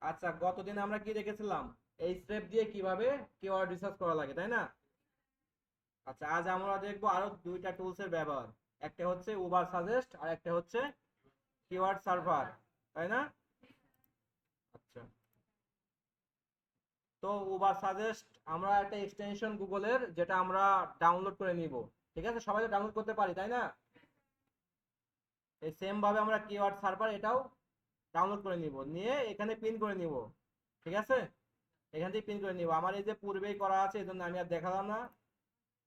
আচ্ছা, গতদিন আমরা কি দেখেছিলাম? এই স্টেপ দিয়ে কিভাবে কিওয়ার্ড রিসার্চ করা লাগে, তাই না? আচ্ছা, আজ আমরা দেখবো আরো দুইটা টুলস এর ব্যবহার। একটা হচ্ছে উবার সাজেস্ট আর একটা হচ্ছে কিওয়ার্ড সার্ভার, তাই না? আচ্ছা, তো উবার সাজেস্ট আমরা একটা এক্সটেনশন গুগলের, যেটা আমরা ডাউনলোড করে নিব। ঠিক আছে, সবাই তো ডাউনলোড করতে পারি, তাই না? এই সেম ভাবে আমরা কিওয়ার্ড সার্ভার এটাও ডাউনলোড করে নিব, নিয়ে এখানে পিন করে নিব। ঠিক আছে, এখান থেকে পিন করে নিব। আমার এই যে পূর্বেই করা আছে, এই জন্য আমি আর দেখালাম না।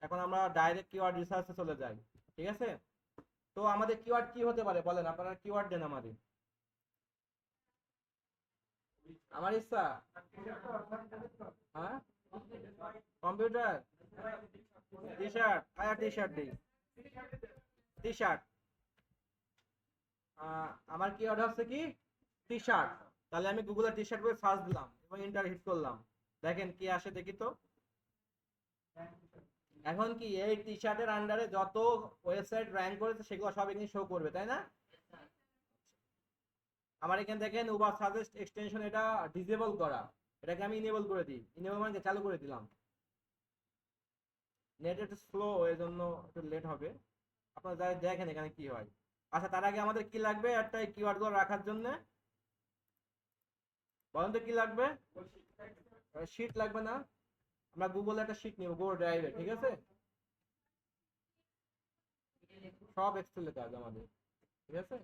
এখন আমরা ডাইরেক্ট কিওয়ার্ড রিসার্চে চলে যাই। ঠিক আছে, তো আমাদের কিওয়ার্ড কি হতে পারে বলেন, আপনারা কিওয়ার্ড দেন আমাদের। আমার ইচ্ছা। হ্যাঁ, কম্পিউটার, টি শার্ট, আয়া টি শার্ট দিই, টি শার্ট। আমার কিওয়ার্ড হচ্ছে কি, টি শার্ট। তাহলে আমি গুগলে টি শার্ট করে সার্চ দিলাম এবং এন্টার হিট করলাম। দেখেন কি আসে, দেখি তো। এখন কি এই টি শার্টের আন্ডারে যত ওয়েবসাইট র্যাঙ্ক করেছে সেগুলো সব এখানে শো করবে, তাই না? আমার এখানে দেখেন উবার সাজেস্ট এক্সটেনশন, এটা ডিসেবল করা। এটাকে আমি ইনেবল করে দিই, ইনেবল মানে চালু করে দিলাম। নেট একটু স্লো, এই জন্য একটু লেট হবে। আপনারা যাই দেখেন এখানে কি হয়। আচ্ছা, তার আগে আমাদের কি লাগবে একটা কিওয়ার্ড গুলো রাখার জন্য? বলেন তো কি লাগবে? শিট লাগবে না? আমরা গুগলে একটা শিট নিব, গুগল ড্রাইভে, ঠিক আছে? সব এক্সেলে কাজ আমাদের, ঠিক আছে?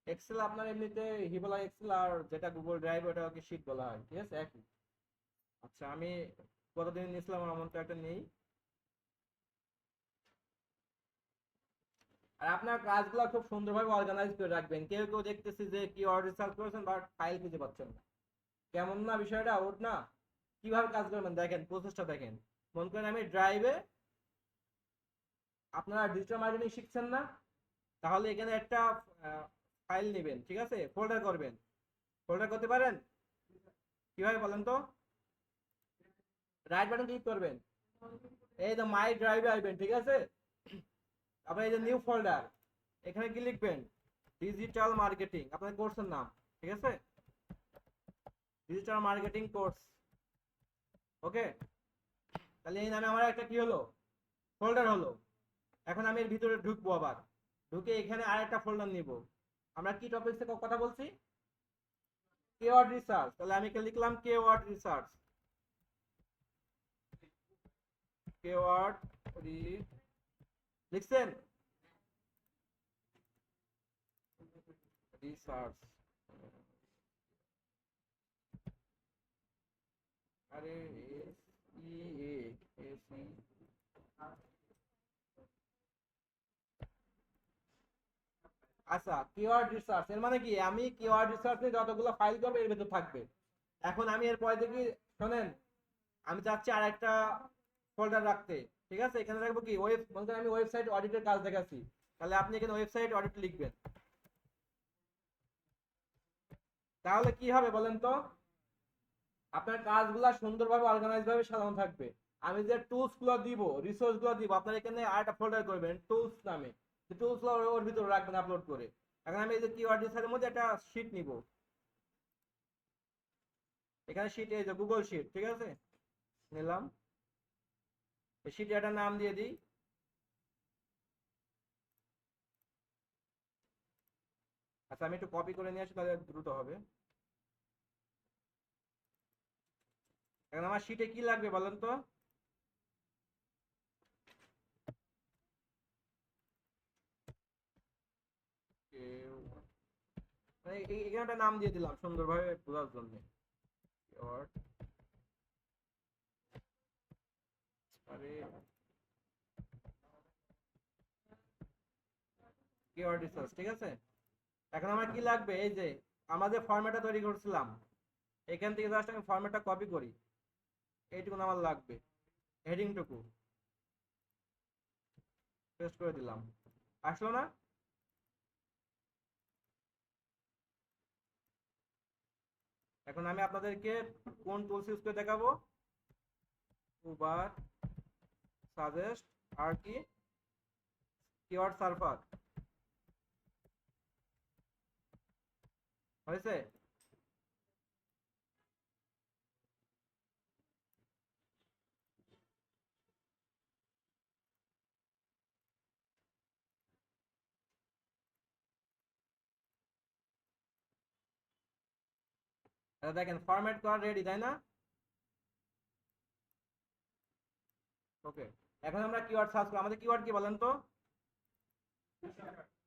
এক্সেল আপনার এমনিতে হিমালয় এক্সেল আর যেটা গুগল ড্রাইভ ওটাকে শিট বলা হয়, ঠিক আছে, একই। আচ্ছা, আমি কতদিন নিয়েছিলাম আমার মতো একটা নেই। আর আপনার কাজগুলো খুব সুন্দরভাবে অর্গানাইজ করে রাখবেন। কেউ কেউ দেখতেছি যে কিওয়ার্ড রিসার্চ করেছেন বাট ফাইল খুঁজে পাচ্ছেন না। কেমন না বিষয়টা, ওর না? কিভাবে কাজ করবেন দেখেন, প্রসেসটা দেখেন। মনে করেন আমি ড্রাইভে, আপনারা ডিজিটাল মার্কেটিং শিখছেন না? তাহলে এখানে একটা ফাইল নেবেন, ঠিক আছে, ফোল্ডার করবেন। ফোল্ডার করতে পারেন? কিভাবে বলেন তো? রাইট বাটন ক্লিক করবেন, এই তো মাই ড্রাইভে আসবেন, ঠিক আছে? তারপরে এই যে নিউ ফোল্ডার, এখানে কি লিখবেন? ডিজিটাল মার্কেটিং, আপনার কোর্সের নাম, ঠিক আছে? Digital marketing course. ওকে, তাহলে এই নামে আমার একটা কি হলো, ফোল্ডার হলো। এখন আমি এর ভিতরে ঢুকবো, আবার ঢুকে এখানে আরেকটা ফোল্ডার নিব। আমরা কি টপিক থেকে কথা বলছি? Keyword research. তাহলে আমি লিখলাম কিওয়ার্ড রিসার্চ, কিওয়ার্ড লিখছেন, রিসার্চ। আরে এস ই এ, এস ই। আচ্ছা, কিওয়ার্ড রিসার্চ এর মানে কি, আমি কিওয়ার্ড রিসার্চে যতগুলো ফাইল করবো এর ভেতর থাকবে। এখন আমি এর পরে দেখি, শোনেন, আমি চাচ্ছি আর একটা ফোল্ডার রাখতে। ঠিক আছে, এখানে রাখবো কি, ওয়েব, মনে করেন আমি ওয়েবসাইট অডিটের কাজ দেখাচ্ছি, তাহলে আপনি এখানে ওয়েবসাইট অডিট লিখবেন। তাহলে কি হবে বলেন তো? আপনার কাজগুলা সুন্দরভাবে অর্গানাইজ ভাবে সাজানো থাকবে। আমি যে টুলস গুলো দিব, রিসোর্স গুলো দিব, আপনার এখানে আরেকটা ফোল্ডার করবেন টুলস নামে। টুলস গুলো ওর ভিতরে রাখবেন আপলোড করে। এখন আমি এই যে কিওয়ার্ড রিসার্চের মধ্যে একটা শীট নিব। এখানে শীট, এই যে গুগল শীট, ঠিক আছে, নিলাম। এই শীটে একটা নাম দিয়ে দিই। আচ্ছা, আমি একটু কপি করে নিয়ে আসি, তাহলে দ্রুত হবে। এখন আমার শীটে কি লাগবে বলেন তো? মানে এখানে একটা নাম দিয়ে দিলাম সুন্দরভাবে বোঝার জন্য। কিওয়ার্ড, আরে কিওয়ার্ড রিসার্চ, ঠিক আছে। এখন আমার কি লাগবে, এই যে আমরা যে ফরম্যাটটা তৈরি করছিলাম, এখান থেকে জাস্ট আমি ফরম্যাটটা কপি করি। এইটুকু আমার লাগবে, হেডিংটুকু পেস্ট করে দিলাম। আসলো না? এখন আমি আপনাদেরকে কোন টুলস ইউজ করে দেখাবো? উবার সাজেস্ট আর কি কিওয়ার্ড সার্ভার। হয়েছে? দেখেন ফরম্যাট করা রেডি, তাই না? ওকে, এখন আমরা কিওয়ার্ড সার্চ করব। আমাদের কিওয়ার্ড কি বলেন তো?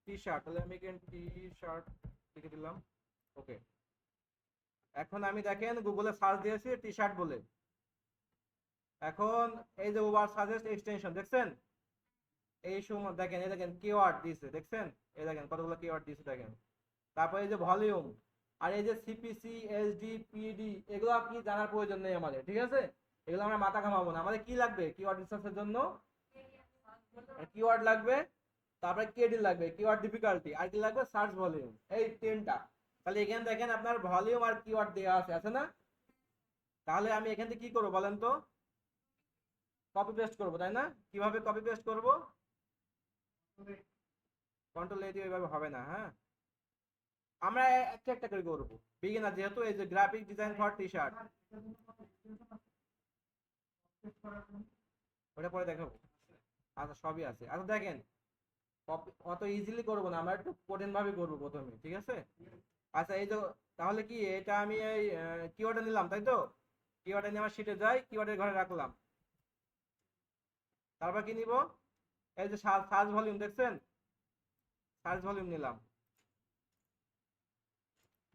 T shirt. তাহলে আমি এখানে টি শার্ট লিখে দিলাম। ওকে, এখন আমি দেখেন গুগলে সার্চ দিয়েছি টি শার্ট বলে। এখন এই যে ওভার সাজেস্ট এক্সটেনশন দেখছেন, এই সময় দেখেন, এই দেখেন কিওয়ার্ড দিয়েছে দেখছেন, এই দেখেন কতগুলো কিওয়ার্ড দিয়েছে দেখেন। তারপরে এই যে ভলিউম, আর এই যে সিপিসি, এসডি, পিডি, এগুলো কি জানার প্রয়োজন নেই আমাদের, ঠিক আছে? এগুলো আমরা মাথা ঘামাবো না। আমাদের কি লাগবে কিওয়ার্ড রিসার্চের জন্য? কিওয়ার্ড লাগবে, তারপরে কেডি লাগবে, কিওয়ার্ড ডিফিকাল্টি, আর কি লাগবে? Search volume. এই তিনটা। তাহলে এখানে দেখেন আপনার ভলিউম আর কিওয়ার্ড দেওয়া আছে না? তাহলে আমি এখান থেকে কি করবো বলেন তো? কপি পেস্ট করবো, তাই না? কিভাবে কপি পেস্ট করবো? কন্ট্রোল এ দিয়ে এভাবে হবে না, হ্যাঁ? আমরা একটা একটা করে করবো, বিগিনার যেহেতু। এই যে graphic design for T shirt, ওটা পরে দেখাবো। আচ্ছা, সবই আছে। আচ্ছা দেখেন, অত ইজিলি করবো না, আমরা একটু কঠিন ভাবে করবো প্রথমে, ঠিক আছে? আচ্ছা, এই যে তাহলে কি এটা আমি এই কিওয়ার্ডে নিলাম, তাই তো? কিওয়ার্ডে নিয়ে আমার শিটে যাই, কিওয়ার্ডের ঘরে রাখলাম। তারপর কি নিব? এই যে সার্চ ভলিউম দেখছেন, সার্চ ভলিউম নিলাম।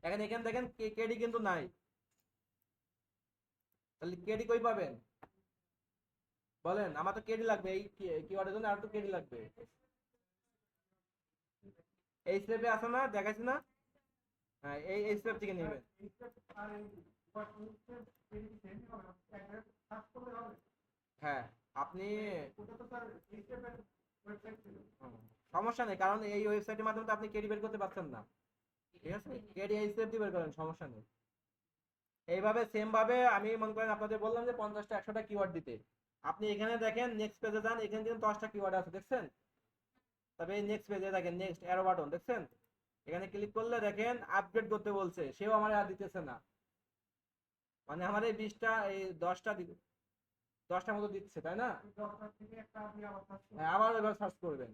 এখন এখানে দেখেন কেডি কিন্তু নাই, তাহলে কেডি কই পাবেন বলেন? আমার তো কেডি লাগবে, এই কিওয়ার্ডের জন্য আর তো কেডি লাগবে। এই স্টেপে আছে না, দেখাইছি না? হ্যাঁ, এই স্টেপ থেকে নেবেন। হ্যাঁ, আপনি সমস্যা নেই, কারণ এই ওয়েবসাইটের মাধ্যমে তো আপনি কেডি বের করতে পারছেন না, ঠিক আছে? কেডি এই স্টেপ দিয়ে বের করেন, সমস্যা নেই। এইভাবে সেম ভাবে আমি মনে করেন আপনাদের বললাম যে 50টা 100টা কিওয়ার্ড দিতে। আপনি এখানে দেখেন নেক্সট পেজে যান, এখানে কিন্তু 10টা কিওয়ার্ড আছে দেখছেন। তবে এই নেক্সট পেজে দেখেন, নেক্সট অ্যারো বাটন দেখছেন, এখানে ক্লিক করলে দেখেন আপডেট করতে বলছে, সেও আমার আর দিতেছে না। মানে আমার এই 20টা, এই 10টা মতো দিচ্ছে, তাই না? হ্যাঁ, আবার এবার সার্চ করবেন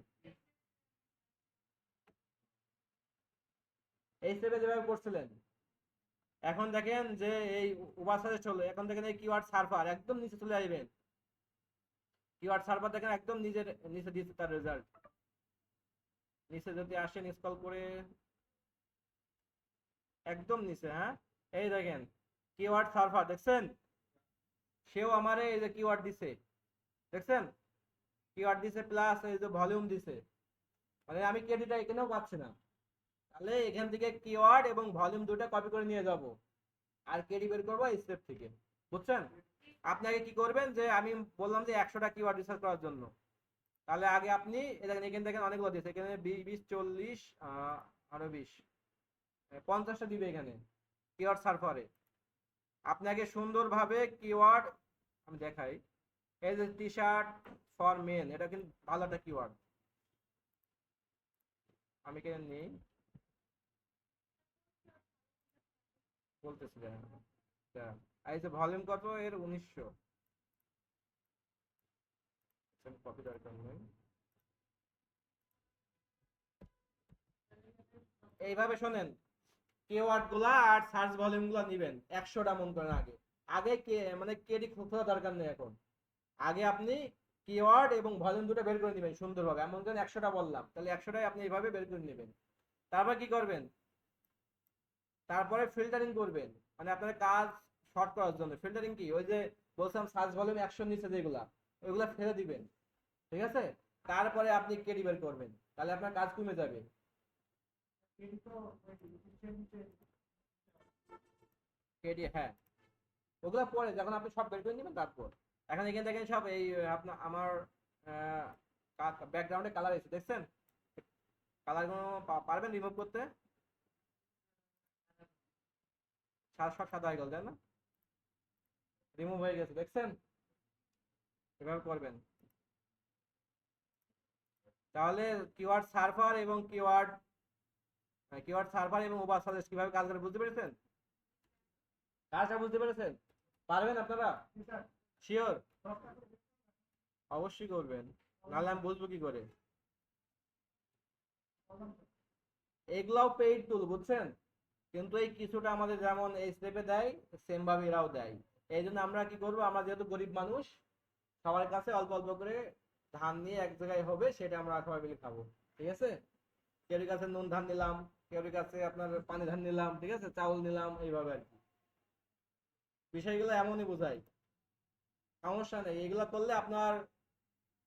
এই স্টেপে যেভাবে করছিলেন। এখন দেখেন যে এই ওভার সাজেস্ট হলো, এখন দেখেন এই কিওয়ার্ড সার্ভার একদম নিচে চলে আসবেন। কিওয়ার্ড সার্ভার দেখেন একদম নিচের নিচে দিচ্ছে তার রেজাল্ট। নিচে যদি আসেন স্ক্রল করে, একদম নিচে, হ্যাঁ, এই দেখেন কিওয়ার্ড সার্ভার দেখছেন, সেও আমারে এই যে কিওয়ার্ড দিছে দেখছেন, কিওয়ার্ড দিছে প্লাস এই যে ভলিউম দিছে। মানে আমি কেডিটা এখানেও পাচ্ছি না। তাহলে এখান থেকে কিওয়ার্ড এবং ভলিউম দুটো কপি করে নিয়ে যাব, আর কেডি বের করবো স্টেপ থেকে, বুঝছেন? আপনাকে কি করবেন, যে আমি বললাম যে 100টা কিওয়ার্ড রিসার্চ করার জন্য, তাহলে আগে আপনি দেখেন এখানে দেখেন অনেকগুলো দিয়েছে, এখানে 20 40 আরো 20 50টা দিবে এখানে কিওয়ার্ড সার্ভারে। আপনাকে সুন্দরভাবে কিওয়ার্ড আমি দেখাই, এই যে টি শার্ট ফর মেন, এটা কিন্তু ভালো একটা কিওয়ার্ড। আমি এখানে নেই, বলতেছি দেখেন। এই যে ভলিউম কত এর? 1900। কপি দরকার নেই। এইভাবে শোনেন, কিওয়ার্ড গুলা আর সার্চ ভলিউম গুলা নিবেন 100টা মন করেন। আগে আগে কে মানে কেডি খোঁজা দরকার নেই এখন। আগে আপনি কিওয়ার্ড এবং ভলিউম দুটো বের করে নেবেন সুন্দরভাবে। এমন করেন 100টা বললাম, তাহলে 100টাই আপনি এইভাবে বের করে নেবেন। তারপর কি করবেন? তারপরে ফিল্টারিং করবেন, মানে আপনার কাজ শর্ট করার জন্য। ফিল্টারিং কি? ওই যে বলছিলাম সার্চ ভলিউম 100 নিচে যেগুলা, ওইগুলা ফেলে দিবেন, ঠিক আছে? তারপরে আপনি কেডি বের করবেন, তাহলে আপনার কাজ কমে যাবে। কেডি, হ্যাঁ, ওগুলা পরে যখন আপনি সব বের করে নেবেন তারপর। এখন এখানে দেখেন সব এই আপনার আমার ব্যাকগ্রাউন্ডে কালার এসে দেখছেন, কালার গুলো পারবেন রিমুভ করতে? সব সাদা হয়ে গেল, তাই না? রিমুভ হয়ে গেছে দেখছেন, এভাবে করবেন। তাহলে কিওয়ার্ড সার্ভার এবং কিওয়ার্ড সার্ভার এবং ওভার সাজেস্ট কিভাবে কাজ করে বুঝতে পেরেছেন? কাজটা বুঝতে পেরেছেন? পারবেন আপনারা? শিওর? অবশ্যই করবেন, নাহলে আমি বুঝবো কি করে? এগুলাও পেইড টুল, বুঝছেন? কিন্তু এই কিছুটা আমাদের যেমন এই স্টেপে দেয়, সেম ভাবে এরাও দেয়। এই জন্য আমরা কি করবো, আমরা যেহেতু গরিব মানুষ, সবার কাছে অল্প অল্প করে ধান নিয়ে এক জায়গায় হবে, সেটা আমরা সবাই মিলে খাবো। ঠিক আছে, কেউ কাছে নুন ধান নিলাম, কেউ কাছে আপনার পানি ধান নিলাম, ঠিক আছে, চাউল নিলাম, এইভাবে আর কি। বিষয়গুলো এমনই বোঝায়, সমস্যা নেই। এগুলো করলে আপনার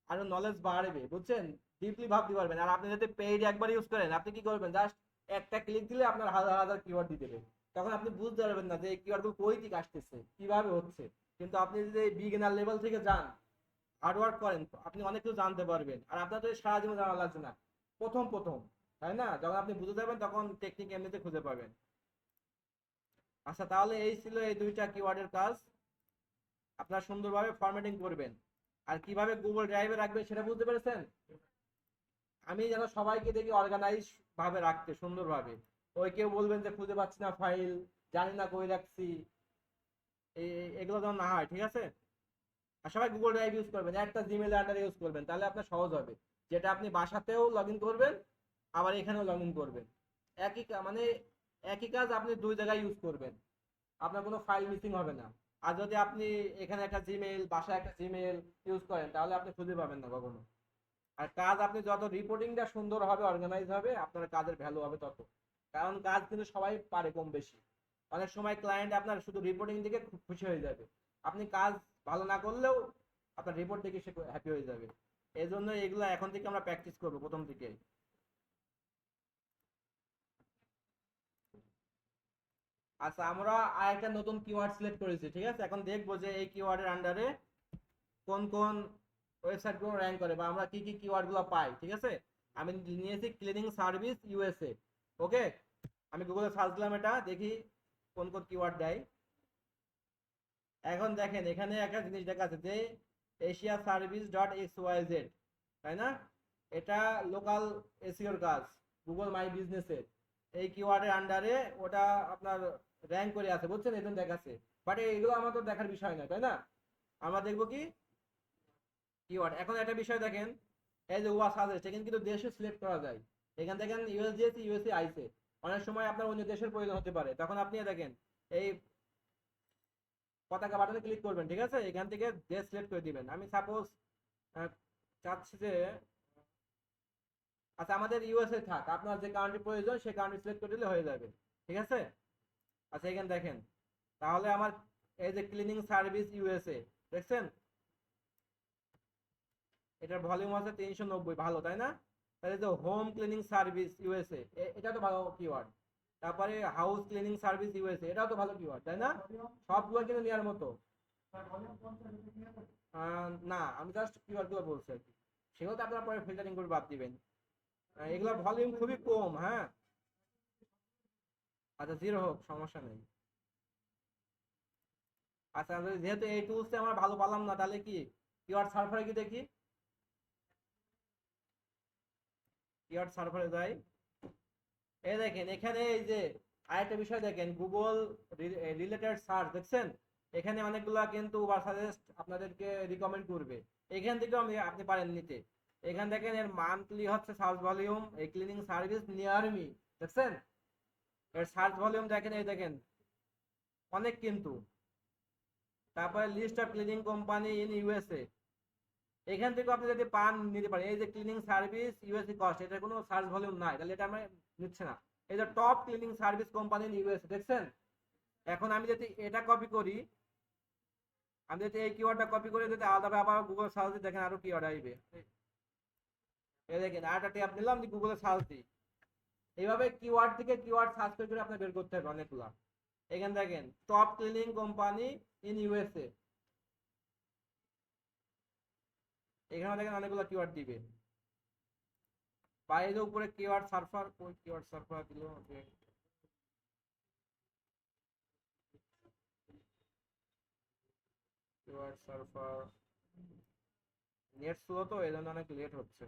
আরো নলেজ বাড়বে, বুঝছেন, ডিপলি ভাবতে পারবেন। আর আপনি যদি পেইড একবার ইউজ করেন, আপনি কি করবেন, জাস্ট একটা ক্লিক দিলে আপনার হাজার হাজার কিওয়ার্ড দিয়ে দেবে। তখন আপনি বুঝতে পারবেন না যে এই কিওয়ার্ড গুলো কই থেকে আসতেছে, কিভাবে হচ্ছে। কিন্তু আপনি যদি বিগিনার লেভেল থেকে যান, হার্ড ওয়ার্ক করেন, আপনি অনেক কিছু জানতে পারবেন। আর আপনার তো সারা জীবন জানা লাগছে না, প্রথম প্রথম, তাই না? যখন আপনি বুঝে যাবেন তখন টেকনিক এমনিতে খুঁজে পাবেন। আচ্ছা, তাহলে এই ছিল এই দুইটা কিওয়ার্ডের কাজ। আপনারা সুন্দরভাবে ফরম্যাটিং করবেন। আর কিভাবে গুগল ড্রাইভে রাখবেন সেটা বুঝতে পেরেছেন? আমি যেন সবাইকে দেখি অর্গানাইজ ভাবে রাখতে, সুন্দরভাবে। ওই কেউ বলবেন যে খুঁজে পাচ্ছি না ফাইল, জানি না কই রাখছি, এগুলো যেন না হয়, ঠিক আছে? আর সবাই গুগল ড্রাইভ ইউজ করবেন, একটা জিমেল আন্ডারে ইউজ করবেন, তাহলে আপনার সহজ হবে। যেটা আপনি বাসাতেও লগ ইন করবেন, আবার এখানেও লগ ইন করবেন। মানে একই কাজ আপনি দুই জায়গায় ইউজ করবেন, আপনার কোনো ফাইল মিসিং হবে না। আর যদি আপনি এখানে একটা জিমেল, বাসায় একটা জিমেল ইউজ করেন, তাহলে আপনি খুঁজে পাবেন না কখনো। আর কাজ আপনি যত রিপোর্টিংটা সুন্দর হবে, অর্গানাইজ হবে, আপনার কাজের ভ্যালু হবে তত। কারণ কাজ কিন্তু সবাই পারে কম বেশি। অনেক সময় ক্লায়েন্ট আপনার শুধু রিপোর্টিং দিকে খুব খুশি হয়ে যাবে, আপনি কাজ ভালো না করলেও আপনার রিপোর্ট দেখে সে হ্যাপি হয়ে যাবে। এই জন্য এগুলো এখন থেকে আমরা প্র্যাকটিস করবো প্রথম থেকে। আচ্ছা, আমরা আরেকটা নতুন কিওয়ার্ড সিলেক্ট করেছি, ঠিক আছে? এখন দেখবো যে এই কিওয়ার্ডের আন্ডারে কোন কোন ওয়েবসাইট গুলো র্যাঙ্ক করে, বা আমরা কি কি কিওয়ার্ড গুলো পাই, ঠিক আছে? আমি নিয়েছি ক্লিনিং সার্ভিস ইউএসএ। ওকে, আমি গুগলে সার্চ দিলাম, এটা দেখি কোন কোন কিওয়ার্ড দেয়। এখন দেখেন এখানে একটা জিনিস দেখা আছে যে Asia service dot X Y Z, তাই না? এটা লোকাল এসিওর কাজ, গুগল মাই বিজনেসের। এই কিওয়ার্ডের আন্ডারে ওটা আপনার র্যাঙ্ক করে আছে, বুঝছেন, এই জন্য দেখাচ্ছে। বাট এগুলো আমাদের দেখার বিষয় না, তাই না? আমরা দেখবো কি কিওয়ার্ড। এখন একটা বিষয় দেখেন, এই যে ওয়া সাজেস্ট, এখানে কিন্তু দেশে সিলেক্ট করা যায়। এখান থেকে ইউএস দিয়েছি, ইউএসএ আইছে। অনেক সময় আপনার অন্য দেশের প্রয়োজন হতে পারে, তখন আপনি দেখেন এই পতাকা বাটনে ক্লিক করবেন, ঠিক আছে? এখান থেকে দেশ সিলেক্ট করে দিবেন। আমি সাপোজ চাচ্ছি যে, আচ্ছা আমাদের ইউএসএ থাক, আপনার যে কান্ট্রি প্রয়োজন সেই কান্ট্রি সিলেক্ট করে দিলে হয়ে যাবে, ঠিক আছে? আচ্ছা, এখানে দেখেন, তাহলে আমার এই যে ক্লিনিং সার্ভিস ইউএসএ, দেখছেন এটার ভলিউম আছে 390, ভালো তাই না? তাহলে যে হোম ক্লিনিং সার্ভিস ইউএসএ, এটা তো ভালো কিওয়ার্ড। তারপরে হাউস ক্লিনিং সার্ভিস ইউএসএ, এটাও তো ভালো কিওয়ার্ড, তাই না? সবগুলো কিন্তু নেওয়ার মতো। না, আমি জাস্ট কিওয়ার্ড গুলো বলছি আর কি, সেগুলো তো আপনারা পরে ফিল্টারিং করে বাদ দিবেন। এগুলো ভলিউম খুবই কম, হ্যাঁ। আচ্ছা, জিরো হোক, সমস্যা নেই। আচ্ছা, যেহেতু এই টুলসে আমরা ভালো পারলাম না, তাহলে কি কিওয়ার্ড সার্ভারে কি দেখি, কিওয়ার্ড সার্ভারে যাই। এই দেখেন এখানে এই যে আরেকটা বিষয় দেখেন, গুগল রিলেটেড সার্চ, দেখছেন এখানে অনেকগুলা কিন্তু ওভার সাজেস্ট আপনাদেরকে রিকমেন্ড করবে। এখান থেকেও আপনি পারেন নিতে। এখান দেখেন এর মান্থলি হচ্ছে সার্চ ভলিউম, এই ক্লিনিং সার্ভিস নিয়ার মি, দেখছেন এর সার্চ ভলিউম দেখেন, এই দেখেন অনেক কিন্তু। তারপরে list of cleaning company in USA, এখান থেকে আপনি যদি পান নিতে পারেন। এই যে ক্লিনিং সার্ভিস ইউএসএ কস্ট, এটা কোনো সার্চ ভলিউম নাই, তাহলে এটা আমরা নিচ্ছে না। এই যে top cleaning service company in USA, দেখছেন? এখন আমি যদি এটা কপি করি, আমি যদি এই কিওয়ার্ডটা কপি করে যদি আলাদা আবার গুগল সার্চ দিই, দেখেন আরো কিওয়ার্ড আসবে। এই দেখেন আরেকটা ট্যাব নিলাম, গুগলে সার্চ দিই। এইভাবে কিওয়ার্ড থেকে কিওয়ার্ড সার্চ করে আপনার বের করতে হবে অনেকগুলা। এখানে দেখেন top cleaning company in USA, এখানে দেখেন অনেকগুলো কিওয়ার্ড দিবে। বাইরের উপরে কিওয়ার্ড সার্ফার, কোই কিওয়ার্ড সার্ফার দিল, কিওয়ার্ড সার্ফার নেট স্লো, তো এই জন্য অনেক লেট হচ্ছে।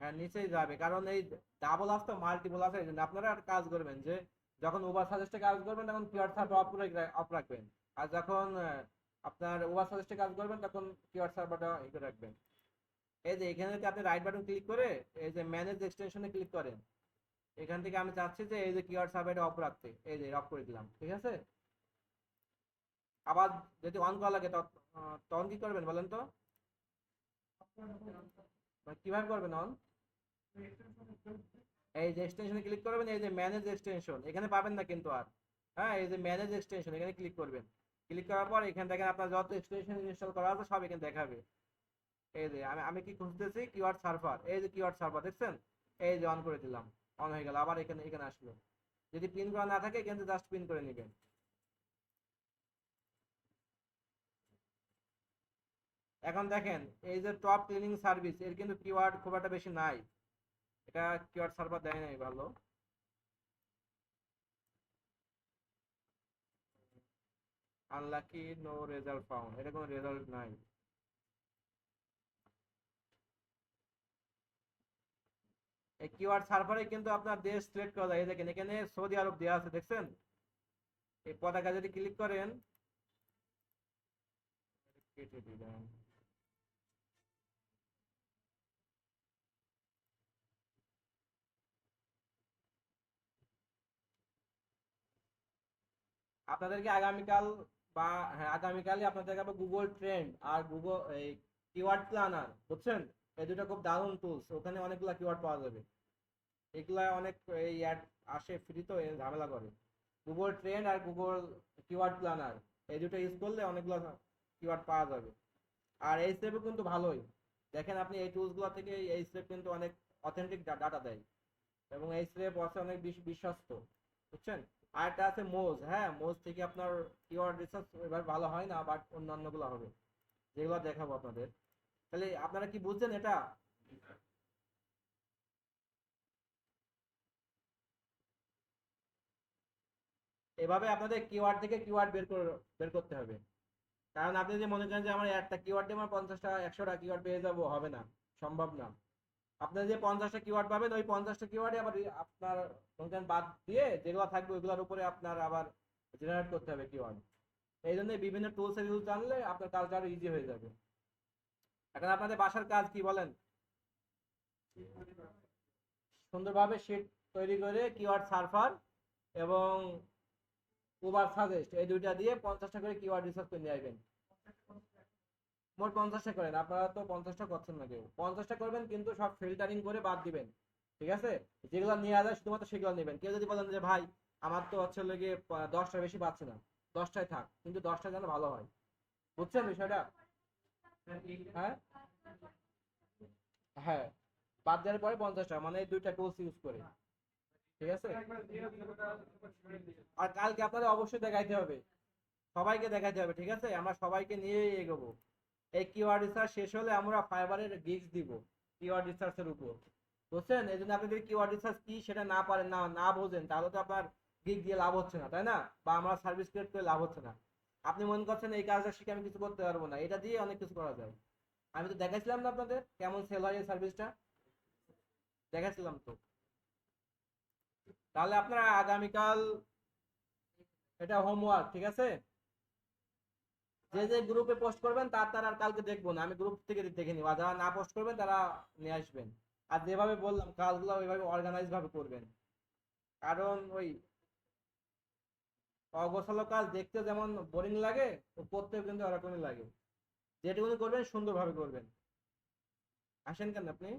হ্যাঁ, নিচেই যাবে, কারণ এই ডাবল আসতো মাল্টিপল আছে, এই জন্য আপনারা একটা কাজ করবেন যে যখন ওভার সাজেস্টে কাজ করবেন তখন কিওয়ার্ড সার্ভার অফ রাখবেন। আর যখন আপনার ওভার সাজেস্টে কাজ করবেন তখন কিওয়ার্ড সার্ভারটা ই করে রাখবেন। এই যে এখানে যদি আপনি রাইট বাটন ক্লিক করে এই যে ম্যানেজ এক্সটেনশনে ক্লিক করেন, এখান থেকে আমি চাচ্ছি যে এই যে কিওয়ার্ড সার্ভারটা অফ রাখতে, এই যে অফ করে দিলাম, ঠিক আছে। আবার যদি অন করা লাগে তখন কি করবেন বলেন তো, কিভাবে করবেন অন? এই যে এক্সটেনশনে ক্লিক করবেন, এই যে ম্যানেজ এক্সটেনশন এখানে পাবেন না কিন্তু আর, হ্যাঁ এই যে ম্যানেজ এক্সটেনশন এখানে ক্লিক করবেন। ক্লিক করার পর এখানে দেখেন আপনার যত এক্সটেনশন ইনস্টল করা আছে সব এখানে দেখাবে। এই যে আমি আমি কি খুঁজতেছি, কিওয়ার্ড সার্ভার, এই যে কিওয়ার্ড সার্ভার দেখছেন, এই যে অন করে দিলাম, অন হয়ে গেল। আবার এখানে এখানে আসলো, যদি পিন করা না থাকে এখানে জাস্ট পিন করে নেবেন। এখন দেখেন এই যে টপ ক্লিনিং সার্ভিস, এর কিন্তু কিওয়ার্ড খুব একটা বেশি নাই, এটা কিওয়ার্ড সার্ভার দেয় নাই ভালো। আনলাকি নো রেজাল্ট ফাউন্ড, এটা কোনো রেজাল্ট নাই। এই কিওয়ার্ড সার্ভারে কিন্তু আপনার দেশ সিলেক্ট করা যায়, এই দেখেন এখানে সৌদি আরব দেওয়া আছে দেখছেন, এই পতাকা যদি ক্লিক করেন, কেটে দিলাম। আপনাদেরকে আগামীকাল বা হ্যাঁ আগামীকালই আপনাদেরকে আবার গুগল ট্রেন্ড আর গুগল এই কিওয়ার্ড প্ল্যানার বুঝছেন, এই দুটো খুব দারুণ টুলস, ওখানে অনেকগুলো কিওয়ার্ড পাওয়া যাবে। এগুলা অনেক এই অ্যাড আসে ফ্রি তো ঝামেলা করে। গুগল ট্রেন্ড আর গুগল কিওয়ার্ড প্ল্যানার এই দুটো ইউজ করলে অনেকগুলো কিওয়ার্ড পাওয়া যাবে। আর এই স্টেপও কিন্তু ভালোই, দেখেন আপনি এই টুলসগুলো থেকে এই স্টেপ কিন্তু অনেক অথেন্টিক ডাটা দেয়, এবং এই স্টেপ আছে অনেক বিশ্বস্ত, বুঝছেন। আর একটা আছে মোজ, হ্যাঁ মোজ থেকে আপনার কিওয়ার্ড রিসার্চ এবার ভালো হয় না, বাট অন্যান্যগুলো হবে, যেগুলো দেখাবো আপনাদের। তাহলে আপনারা কি বুঝছেন এটা? এভাবে আপনাদের কিওয়ার্ড থেকে কিওয়ার্ড বের করতে হবে। কারণ আপনি যে মনে করেন যে আমার একটা কিওয়ার্ড দিয়ে আমার 50টা 100টা কিওয়ার্ড পেয়ে যাবো, হবে না, সম্ভব না। আপনার যে 50টা কিওয়ার্ড পাবেন ওই 50টা কিওয়ার্ডে আবার আপনার মনে করেন বাদ দিয়ে যেগুলো থাকবে ওইগুলোর উপরে আপনার আবার জেনারেট করতে হবে কিওয়ার্ড। এই জন্য বিভিন্ন টুলস এর ইউজ জানলে আপনার কাজটা আরো ইজি হয়ে যাবে। এখন আপনাদের বাসার কাজ কি বলেন, সুন্দরভাবে শিট তৈরি করে কিওয়ার্ড সার্ভার এবং উবার সাজেস্ট এই দুইটা দিয়ে 50টা করে কিওয়ার্ড রিসার্চ করে নিয়ে আসবেন। মোট 50টা করেন, আপনারা তো 50টা করছেন না কেউ, 50টা করবেন কিন্তু সব ফিল্টারিং করে বাদ দিবেন, ঠিক আছে। যেগুলো নেওয়া যায় শুধুমাত্র সেগুলো নেবেন। কেউ যদি বলেন যে ভাই আমার তো হচ্ছে লেগে 10টা বেশি পাচ্ছে না, 10টায় থাক, কিন্তু 10টা যেন ভালো হয়, বুঝছেন বিষয়টা? হ্যাঁ হ্যাঁ, বাদ দেওয়ার পরে 50টা মানে এই দুইটা টুলস ইউজ করে, ঠিক আছে। আর কালকে আপনাদের অবশ্যই দেখাইতে হবে, সবাইকে দেখাইতে হবে, ঠিক আছে, আমরা সবাইকে নিয়ে এগোবো। এই কিওয়ার্ড রিসার্চ শেষ হলে আমরা ফাইবারের গিগস দিব কিওয়ার্ড রিসার্চের উপর, বুঝছেন। এই জন্য আপনি যদি কিওয়ার্ড রিসার্চ কি সেটা না পারেন, না না বোঝেন, তাহলে তো আপনার গিগ দিয়ে লাভ হচ্ছে না, তাই না, বা আমরা সার্ভিস ক্রিয়েট করে লাভ হচ্ছে না। আপনি মনে করছেন এই কাজটা শিখে আমি কিছু করতে পারবো না, এটা দিয়ে অনেক কিছু করা যায়। আমি তো দেখাইছিলাম না আপনাদের কেমন সেল হয় এই সার্ভিসটা, দেখাইছিলাম তো। তাহলে আপনারা আগামীকাল, এটা হোমওয়ার্ক, ঠিক আছে। যে যে গ্রুপে পোস্ট করবেন তার আর কালকে দেখবো না, আমি গ্রুপ থেকে দেখে নিব, আর যারা না পোস্ট করবেন তারা নিয়ে আসবেন। আর যেভাবে বললাম কাজগুলো ওইভাবে অর্গানাইজ ভাবে করবেন, কারণ ওই অগোছালো কাজ দেখতে যেমন বোরিং লাগে, ও করতেও কিন্তু ওরকমই লাগে। যেটুকুনি করবেন সুন্দরভাবে করবেন। আসেন কেন আপনি?